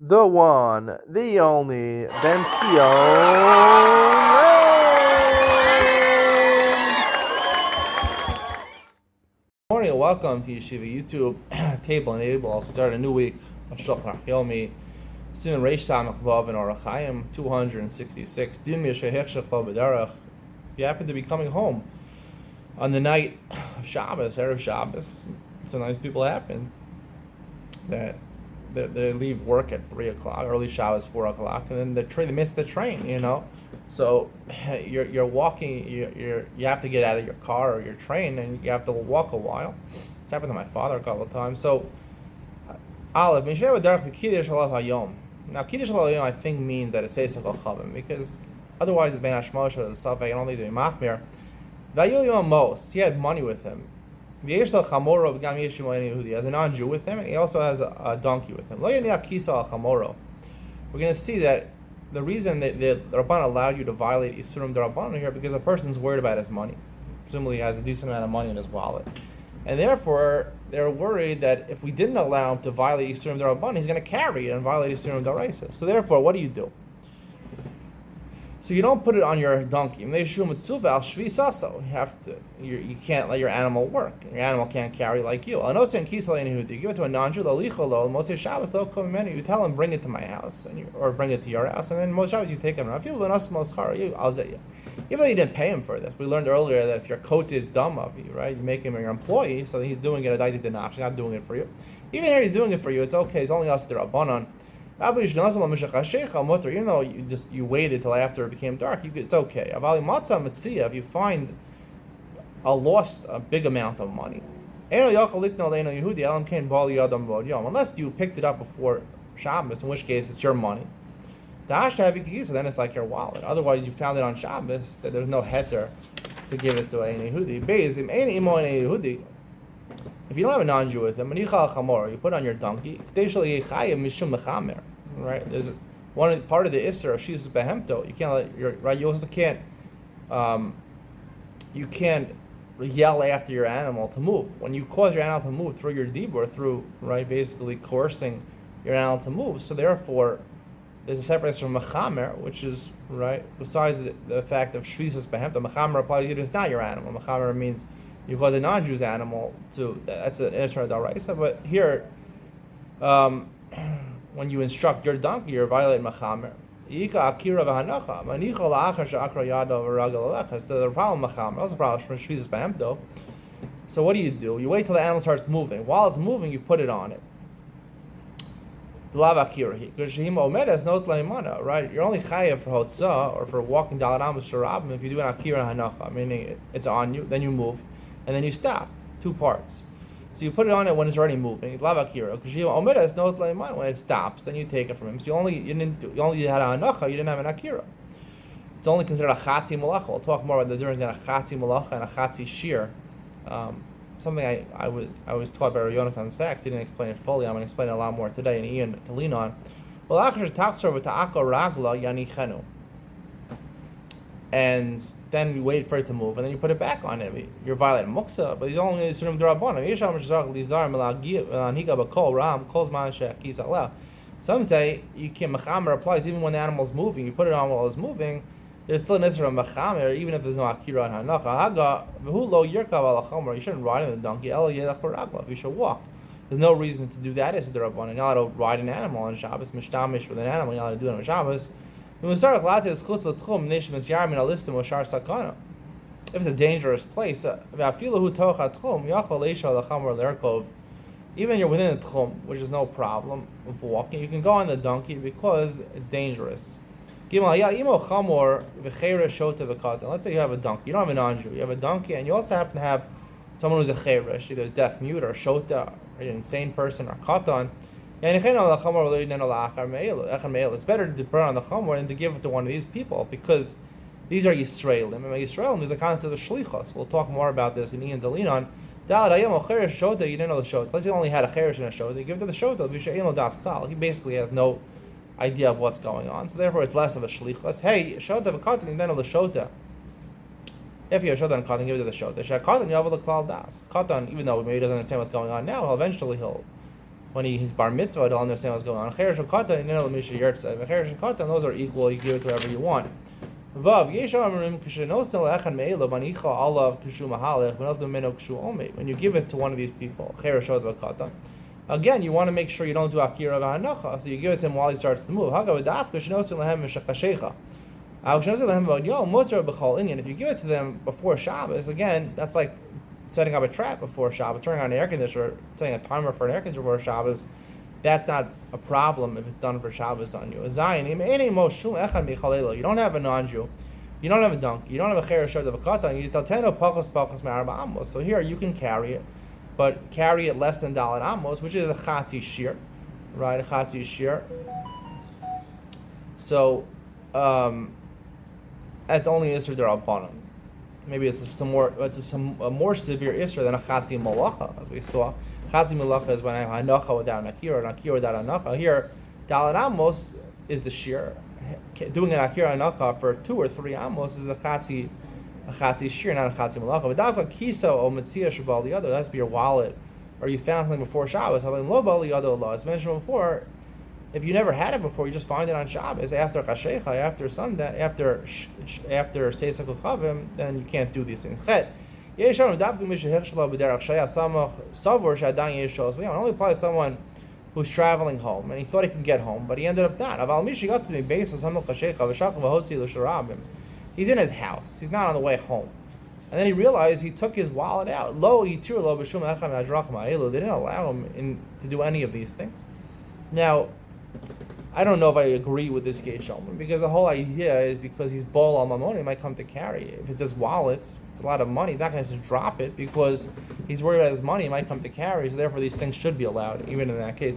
the one, the only, Bencio. Good morning and welcome to Yeshiva YouTube Table Enabled O.C. We started a new week of Shulchan Yomi, Siman Reish Samach Vav and Orach Chaim 266. Din Yeshehech Shechlo B'derech. You happen to be coming home on the night of Shabbos, Erev Shabbos. Sometimes people happen that they leave work at 3 o'clock, early Shabbos 4 o'clock, and then they miss the train. So you're walking. You have to get out of your car or your train, and you have to walk a while. It's happened to my father a couple of times. So Aleph Mishneh Derech Kiddush Alav Hayom. Now Kiddush Alav Hayom I think means that it's Seisach Al Chavim, because otherwise it's Ben Hashmosh or the Safek. I don't need to be Machmir. Vayil Yom Mos. He had money with him. He has a non-Jew with him, and he also has a donkey with him. We're going to see that the reason that the Rabban allowed you to violate Isurim D'Rabbanan here because a person's worried about his money. Presumably he has a decent amount of money in his wallet. And therefore, they're worried that if we didn't allow him to violate Isurim D'Rabbanan, he's going to carry it and violate Isurim D'Oraisa. So therefore, what do? So you don't put it on your donkey. You can't let your animal work. Your animal can't carry like you. You give it to a non-Jew. You tell him, bring it to my house, or bring it to your house, and then most Shabbos you take him. Even though you didn't pay him for this, we learned earlier that if your coach is dumb of you, right, you make him your employee, so he's doing it a daiti denach. He's not doing it for you. Even here, he's doing it for you. It's okay. It's only us to Rabbanon. Even though you waited till after it became dark, it's okay. If you find a big amount of money, unless you picked it up before Shabbos, in which case it's your money, then it's like your wallet. Otherwise, you found it on Shabbos, that there's no heter to give it to a Yehudi. If you don't have a non-Jew with him, you put on your donkey. Right? There's part of the Isser of Shizas Behemto. You can't let your right. You also can't. You can't yell after your animal to move. When you cause your animal to move through your dibur, through basically coercing your animal to move. So therefore, there's a separation from Mechamer, which is besides the fact of Shizas Behemto, Mechamer applies to you. It's not your animal. Mechamer means you cause a non-Jew's animal to, that's an Isra D'Oraisa. But here, when you instruct your donkey, you're violating Mechamer. So the problem Mechamer, also the problem from Shvizis Behemto. So what do? You wait till the animal starts moving. While it's moving, you put it on it. Right? You're only chayav for Hotzah or for walking Dalat Amos Sharabim if you do an Akira Hanacha, meaning it's on you, then you move, and then you stop. 2 parts. So you put it on it when it's already moving. When it stops, then you take it from him. So you only had a hanacha, you didn't have an akira. It's only considered a chatzi malacha. We'll talk more about the difference between a chatzi malacha and a chatzi shir. Something I was taught by Yonasan Sachs. He didn't explain it fully. I'm going to explain it a lot more today, and Ian to lean on. And then you wait for it to move, and then you put it back on it. You're violating muksa, but he's only surim d'rabbanan. Some say you can mechamer applies even when the animal's moving. You put it on while it's moving. There's still an isra of mechamer, even if there's no akira and hanacha. Haga v'hu lo yirkav al chamer. You shouldn't ride on the donkey. El yelach b'raglav. You should walk. There's no reason to do that. It's d'rabbanan. You're not allowed to ride an animal on Shabbos. Mishtamish with an animal. You're not allowed to do it on Shabbos. If it's a dangerous place, even you're within the tchum, which is no problem of walking, you can go on the donkey because it's dangerous. Let's say you have a donkey. You don't have a non-Jew. You have a donkey, and you also happen to have someone who's a cheresh, either deaf, mute, or shota, or an insane person, or katan. It's better to burn on the chamor than to give it to one of these people because these are Yisraelim. And Yisraelim is a concept of shlichus. We'll talk more about this in Ian Dalinon. Unless you only had a cheresh and a shota, you give it to the shota. He basically has no idea of what's going on, so therefore it's less of a shlichus. Hey, shota v'katan and then the shota. If you have shota and katan, give it to the shota. Katan, you have the klal das. Katan, even though maybe he doesn't understand what's going on now, eventually he'll when he's bar mitzvah, he'll understand what's going on. Cheresh v'katan, you know, l'misha yirtzeh. Cheresh v'katan, those are equal. You give it to whoever you want. Vav yesh amarim k'shenosna le'echad me'elo banicha alav k'shu mahalech v'nodem meno k'shu omed. When you give it to one of these people, cheresh v'katan. Again, you want to make sure you don't do akira v'hanacha, so you give it to him while he starts to move. Hagav daf k'shenosna lehem v'shakashecha. If you give it to them before Shabbos, again, that's like setting up a trap before Shabbos, turning on an air conditioner, setting a timer for an air conditioner before Shabbos. That's not a problem if it's done for Shabbos on you. You don't have a non-Jew, you don't have a donkey, you don't have a cheresh of a katan. You tell teno pachos me'arba amos. So here you can carry it, but carry it less than dalet amos, which is a chatzi shir, right? A chatzi shir. So. It's only Isser D'Rabbanan. Maybe it's a more severe Isser than a Chatzi Malacha, as we saw. Chatzi Malacha is when I have Hanacha without Akira, and Akira without Hanacha. Here, Dalet Amos is the Shir. Doing an Akira Hanacha for 2 or 3 Amos is a Chatzi Shir, not a Chatzi Malacha. But Davka Kisa o Metzia Shabal the other, that has to be your wallet, or you found something before Shabbos. As mentioned before, if you never had it before, you just find it on Shabbos after Chashecha, after Sunday, after Seisach Chavim, then you can't do these things. It only applies to someone who's traveling home and he thought he could get home, but he ended up not. He's in his house. He's not on the way home. And then he realized he took his wallet out. They didn't allow him to do any of these things. Now, I don't know if I agree with this Gei Shulman, because the whole idea is because he's bol al mamon, he might come to carry it. If it's his wallet, it's a lot of money, he's not going to just drop it because he's worried about his money, he might come to carry, so therefore these things should be allowed, even in that case.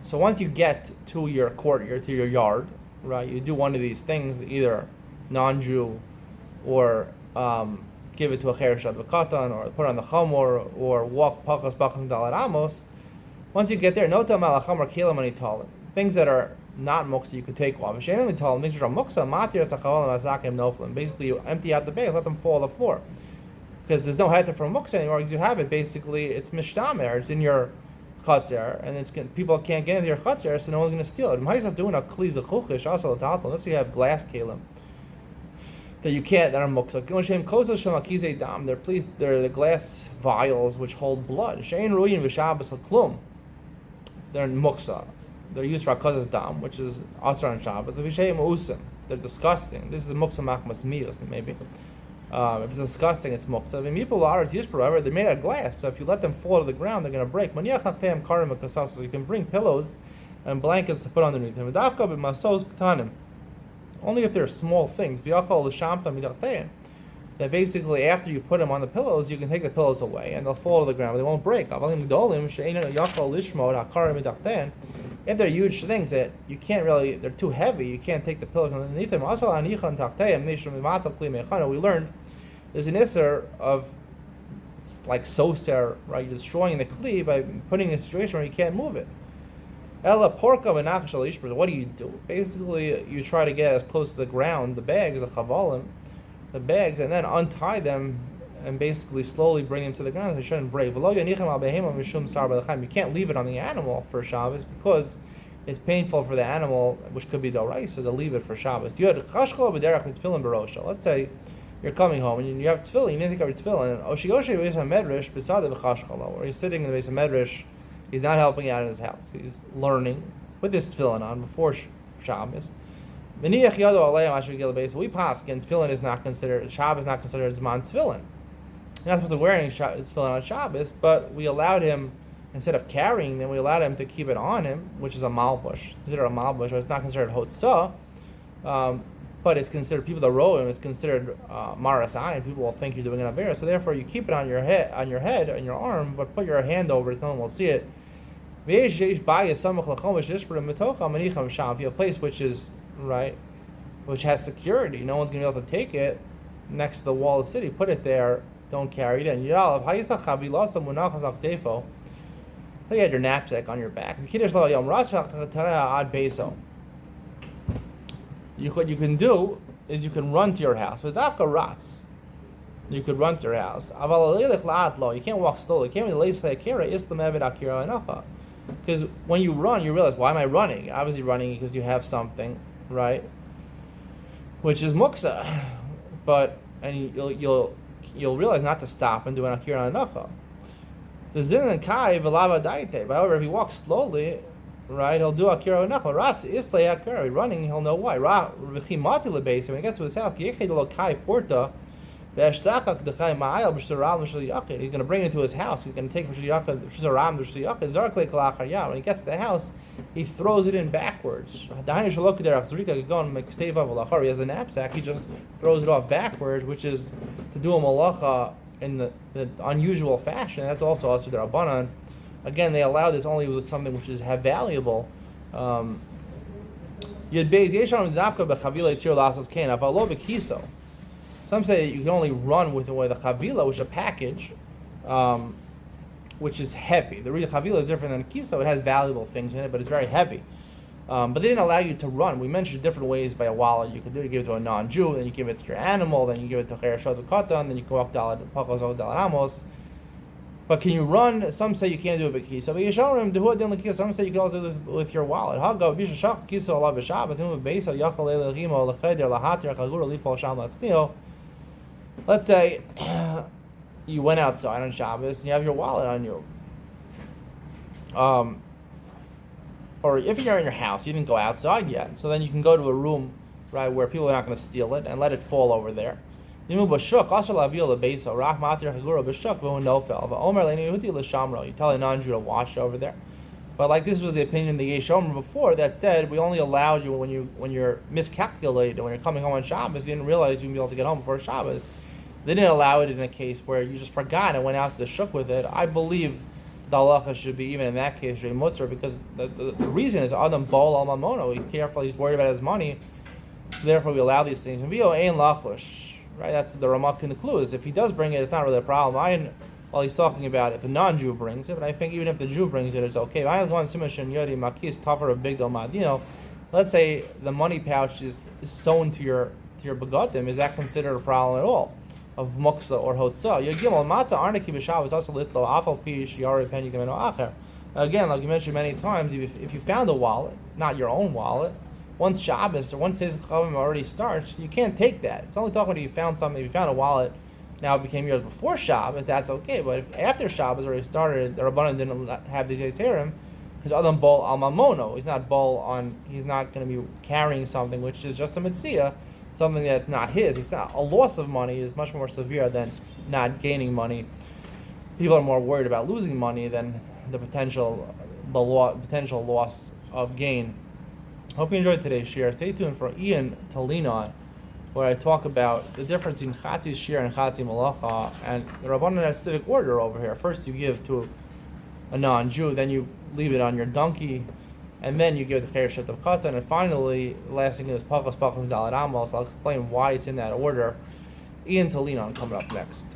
So once you get to your courtyard, to your yard, right, you do one of these things, either non-Jew or give it to a cheresh ad v'katan, or put on the chamor, or walk pachos dalet amos. Once you get there, nota malachamor kelim anitalim. Things that are not muksa you could take off. Things which are muksa, matir sachavalim azakim noflim. Basically, you empty out the bags, let them fall on the floor, because there's no heter from muksa anymore. Because you have it, basically, it's mishtamer. It's in your chatzar, and people can't get into your chatzar, so no one's going to steal it. Unless you have glass kelim that you can't, that are muksa. They're the glass vials which hold blood. They're muksa. They're used for akazas dam, which is atzar on Shabbat. They're disgusting. This is muksa machmas miyos, maybe. If it's disgusting, it's muksa. They're made of glass, so if you let them fall to the ground, they're going to break. So you can bring pillows and blankets to put underneath them. Only if they're small things. That basically, after you put them on the pillows, you can take the pillows away and they'll fall to the ground, but they won't break. If they're huge things that you can't really, they're too heavy, you can't take the pillows underneath them. We learned there's an isser of like soser, right? You're destroying the kli by putting it in a situation where you can't move it. What do you do? Basically, you try to get as close to the ground, the bags, the chavalim, the bags, and then untie them and basically slowly bring them to the ground so they shouldn't break. You can't leave it on the animal for Shabbos because it's painful for the animal, which could be doraisa, so to leave it for Shabbos. Let's say you're coming home and you have tefillin, you didn't take out your tefillin, or he's sitting in the base of medrash. He's not helping out in his house. He's learning with his tefillin on before Shabbos. We paskin tefillin is not considered, Shabbos is not considered zman tefillin. You're not supposed to be wearing tefillin on Shabbos, but we allowed him, instead of carrying them, we allowed him to keep it on him, which is a malbush. It's considered a malbush, or it's not considered hotzah, but it's considered, people that row him, it's considered maras ayin. People will think you're doing an avera, so therefore you keep it on your head, on your arm, but put your hand over it so no one will see it. If you have a place which is right, which has security, no one's going to be able to take it next to the wall of the city, put it there, don't carry it in. You had your knapsack on your back. What you can do is you can run to your house with dafka rats. You could run to your house. You can't walk slowly. You can't really. Because when you run, you realize, why am I running? Obviously running because you have something, right? Which is muksa. And you'll realize not to stop and do an akira anacha. The zin and kai v'lava daite. However, if he walks slowly, right, he'll do akira anacha. Ratz islay akira. Running, he'll know why. V'chimati lebesi. When he gets to his house, yechid lo kai porta. He's going to bring it to his house. He's going to take when he gets to the house, he throws it in backwards. He has the knapsack, he just throws it off backwards, which is to do a malacha in the unusual fashion. That's also asur d'Rabbanan. Again, they allow this only with something which is valuable. Some say that you can only run with the chavila, which is a package, which is heavy. The real chavila is different than kiso. It has valuable things in it, but it's very heavy. But they didn't allow you to run. We mentioned different ways by a wallet you could do. You give it to a non-Jew, then you give it to your animal, then you give it to Cher Shad Katan, then you go walk Dalat Pakos Dalat Amos. But can you run? Some say you can't do it with kiso. Some say you can also do it with your wallet. Let's say you went outside on Shabbos and you have your wallet on you. Or if you're in your house, you didn't go outside yet. So then you can go to a room, right, where people are not going to steal it and let it fall over there. You tell a non-Jew to wash over there. But like this was the opinion of the Yeshomer before that said we only allowed you when you're miscalculated, when you're coming home on Shabbos, you didn't realize you'd be able to get home before Shabbos. They didn't allow it in a case where you just forgot and went out to the shuk with it. I believe the halacha should be, even in that case, mutter, because the reason is Adam bol al mamono. He's careful, he's worried about his money, so therefore we allow these things. Right, that's the Ramak concludes. If he does bring it, it's not really a problem. While he's talking about if the non-Jew brings it, but I think even if the Jew brings it, it's okay. Let's say the money pouch is sewn to your begotim. Is that considered a problem at all? Of muksa or hotza. Again, like you mentioned many times, if you found a wallet, not your own wallet, once Shabbos or once Seis Chavim already starts, you can't take that. It's only talking about if you found something, if you found a wallet, now it became yours before Shabbos, that's okay. But if after Shabbos already started, the Rabbanan didn't have these Yeterim, because Adam bol al mamono, he's not going to be carrying something which is just a mitzvah, something that's not his. It's not a loss of money is much more severe than not gaining money. People are more worried about losing money than the potential loss of gain. Hope you enjoyed today's share. Stay tuned for Ian to lean on, where I talk about the difference between Chatzi Shir and Chatzi Malacha, and the Rabbanan has civic order over here. First you give to a non-Jew, then you leave it on your donkey, and then you give it to Cher Shad Katan, and finally, the last thing is Pakos Dalat Amos. I'll explain why it's in that order. Ian to lean on coming up next.